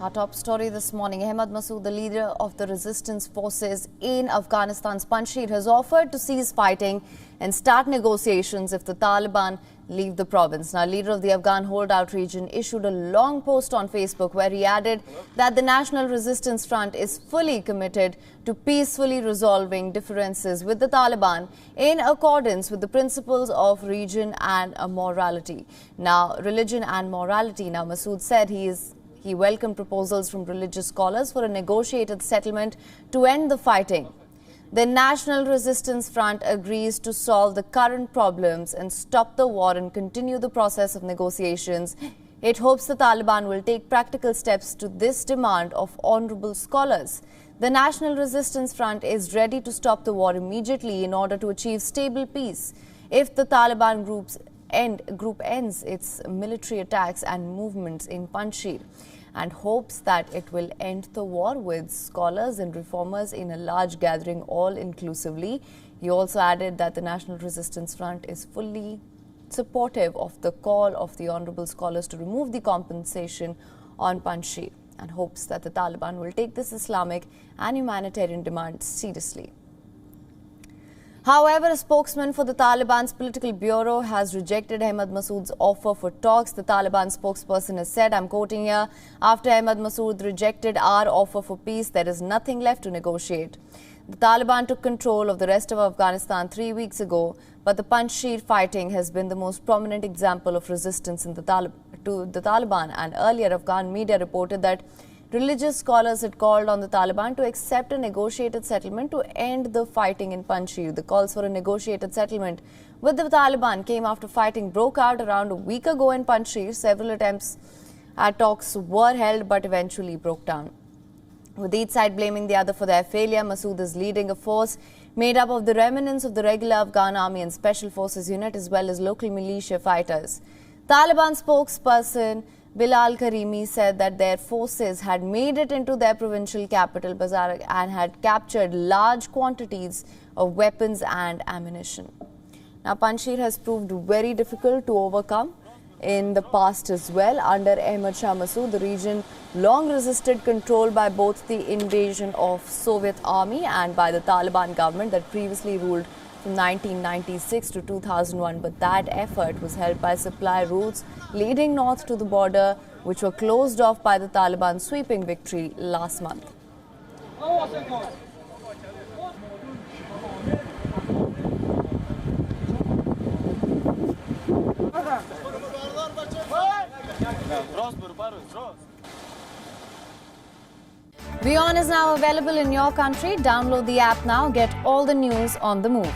Our top story this morning, Ahmad Massoud, the leader of the resistance forces in Afghanistan's Panjshir, has offered to cease fighting and start negotiations if the Taliban leave the province. Now, leader of the Afghan holdout region issued a long post on Facebook where he added that the National Resistance Front is fully committed to peacefully resolving differences with the Taliban in accordance with the principles of religion and morality. Now, religion and morality. Now, Massoud said he welcomed proposals from religious scholars for a negotiated settlement to end the fighting. The National Resistance Front agrees to solve the current problems and stop the war and continue the process of negotiations. It hopes the Taliban will take practical steps to this demand of honorable scholars. The National Resistance Front is ready to stop the war immediately in order to achieve stable peace. If the Taliban group ends its military attacks and movements in Panjshir, and hopes that it will end the war with scholars and reformers in a large gathering all inclusively. He also added that the National Resistance Front is fully supportive of the call of the honorable scholars to remove the compensation on Panjshir and hopes that the Taliban will take this Islamic and humanitarian demand seriously. However, a spokesman for the Taliban's political bureau has rejected Ahmad Massoud's offer for talks. The Taliban spokesperson has said, I'm quoting here, after Ahmad Massoud rejected our offer for peace, there is nothing left to negotiate. The Taliban took control of the rest of Afghanistan 3 weeks ago, but the Panjshir fighting has been the most prominent example of resistance to the Taliban. And earlier, Afghan media reported that religious scholars had called on the Taliban to accept a negotiated settlement to end the fighting in Panjshir. The calls for a negotiated settlement with the Taliban came after fighting broke out around a week ago in Panjshir. Several attempts at talks were held but eventually broke down, with each side blaming the other for their failure. Massoud is leading a force made up of the remnants of the regular Afghan army and special forces unit as well as local militia fighters. Taliban spokesperson Bilal Karimi said that their forces had made it into their provincial capital, Bazar, and had captured large quantities of weapons and ammunition. Now, Panjshir has proved very difficult to overcome in the past as well. Under Ahmad Massoud, the region long resisted control by both the invasion of Soviet army and by the Taliban government that previously ruled from 1996 to 2001, but that effort was helped by supply routes leading north to the border, which were closed off by the Taliban sweeping victory last month. WION is now available in your country. Download the app now. Get all the news on the move.